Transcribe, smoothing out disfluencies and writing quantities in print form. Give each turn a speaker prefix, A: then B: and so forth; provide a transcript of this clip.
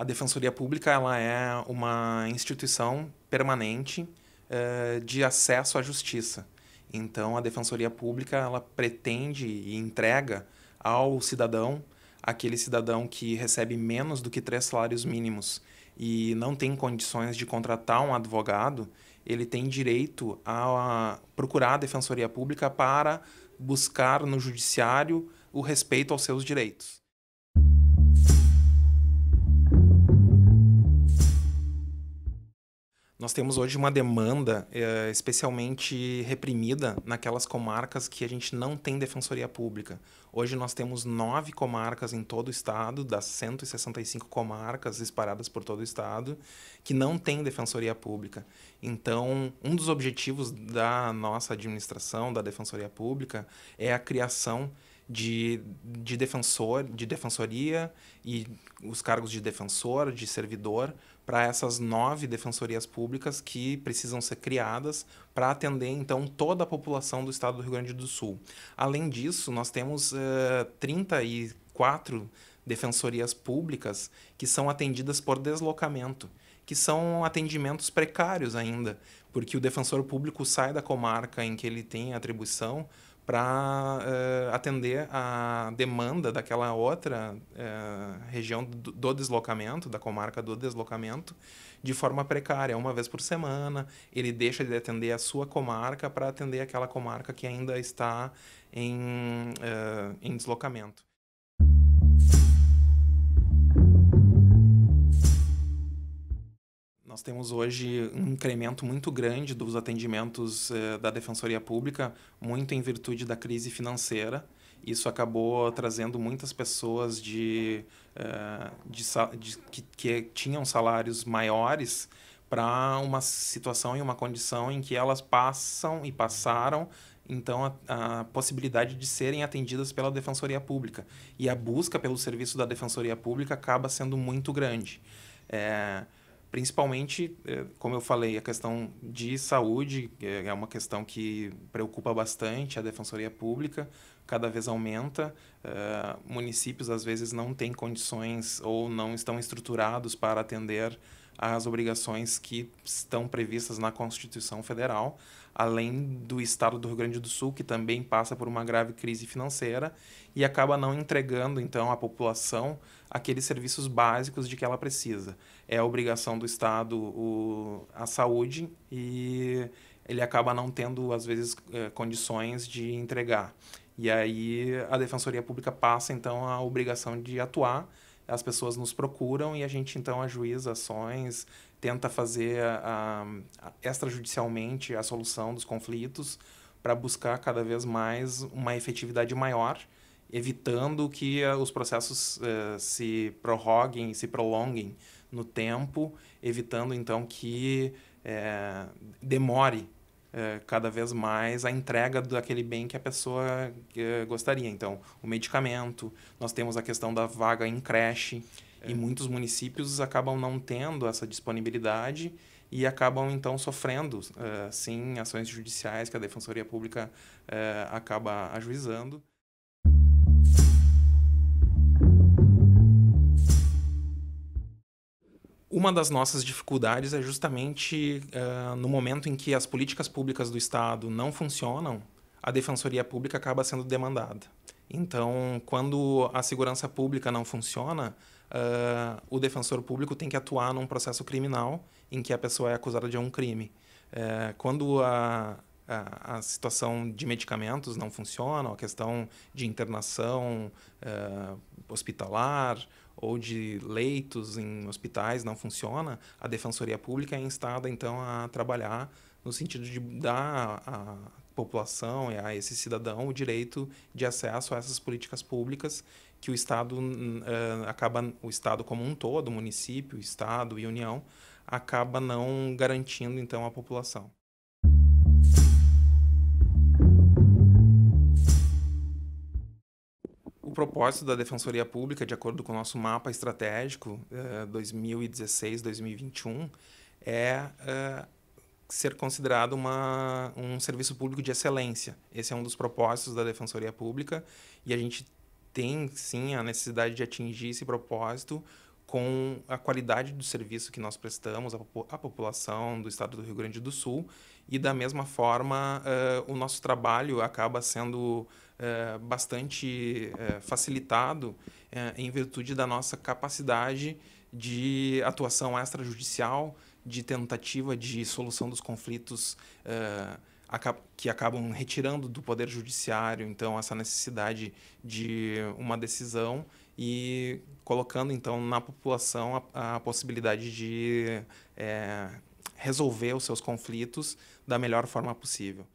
A: A Defensoria Pública ela é uma instituição permanente de acesso à justiça. Então, a Defensoria Pública ela pretende e entrega ao cidadão, aquele cidadão que recebe menos do que 3 salários mínimos e não tem condições de contratar um advogado, ele tem direito a procurar a Defensoria Pública para buscar no judiciário o respeito aos seus direitos. Nós temos hoje uma demanda especialmente reprimida naquelas comarcas que a gente não tem defensoria pública. Hoje nós temos 9 comarcas em todo o estado, das 165 comarcas espalhadas por todo o estado, que não tem defensoria pública. Então, um dos objetivos da nossa administração, da defensoria pública, é a criação de defensoria e os cargos de defensor, de servidor, para essas 9 defensorias públicas que precisam ser criadas para atender, então, toda a população do estado do Rio Grande do Sul. Além disso, nós temos 34 defensorias públicas que são atendidas por deslocamento, que são atendimentos precários ainda, porque o defensor público sai da comarca em que ele tem atribuição para atender a demanda daquela outra região do deslocamento, da comarca do deslocamento, de forma precária, uma vez por semana. Ele deixa de atender a sua comarca para atender aquela comarca que ainda está em deslocamento. Nós temos hoje um incremento muito grande dos atendimentos da Defensoria Pública, muito em virtude da crise financeira. Isso acabou trazendo muitas pessoas que tinham salários maiores para uma situação e uma condição em que elas passam e passaram então a possibilidade de serem atendidas pela Defensoria Pública. E a busca pelo serviço da Defensoria Pública acaba sendo muito grande. Principalmente, como eu falei, a questão de saúde é uma questão que preocupa bastante a Defensoria Pública, cada vez aumenta. Municípios, às vezes, não têm condições ou não estão estruturados para atender às obrigações que estão previstas na Constituição Federal, além do Estado do Rio Grande do Sul, que também passa por uma grave crise financeira e acaba não entregando, então, à população aqueles serviços básicos de que ela precisa. É a obrigação do Estado a saúde e ele acaba não tendo, às vezes, condições de entregar. E aí a Defensoria Pública passa, então, a obrigação de atuar. As pessoas nos procuram e a gente, então, ajuiza ações, tenta fazer extrajudicialmente a solução dos conflitos para buscar cada vez mais uma efetividade maior, evitando que os processos se prorroguem e se prolonguem no tempo, evitando, então, que demore cada vez mais a entrega daquele bem que a pessoa gostaria. Então, o medicamento, nós temos a questão da vaga em creche, e muitos municípios acabam não tendo essa disponibilidade e acabam, então, sofrendo, sim, ações judiciais que a Defensoria Pública acaba ajuizando. Uma das nossas dificuldades é justamente no momento em que as políticas públicas do Estado não funcionam, a Defensoria Pública acaba sendo demandada. Então, quando a segurança pública não funciona, o defensor público tem que atuar num processo criminal em que a pessoa é acusada de um crime. Quando a situação de medicamentos não funciona, a questão de internação hospitalar ou de leitos em hospitais não funciona, a Defensoria Pública é instada, então, a trabalhar no sentido de dar à população e a esse cidadão o direito de acesso a essas políticas públicas que o Estado o Estado como um todo, o município, o Estado e a União, acaba não garantindo, então, à população. O propósito da Defensoria Pública, de acordo com o nosso mapa estratégico 2016-2021, é ser considerado um serviço público de excelência. Esse é um dos propósitos da Defensoria Pública e a gente tem, sim, a necessidade de atingir esse propósito com a qualidade do serviço que nós prestamos à população do estado do Rio Grande do Sul, e da mesma forma o nosso trabalho acaba sendo bastante facilitado em virtude da nossa capacidade de atuação extrajudicial, de tentativa de solução dos conflitos que acabam retirando do Poder Judiciário, então, essa necessidade de uma decisão e colocando, então, na população a possibilidade de resolver os seus conflitos da melhor forma possível.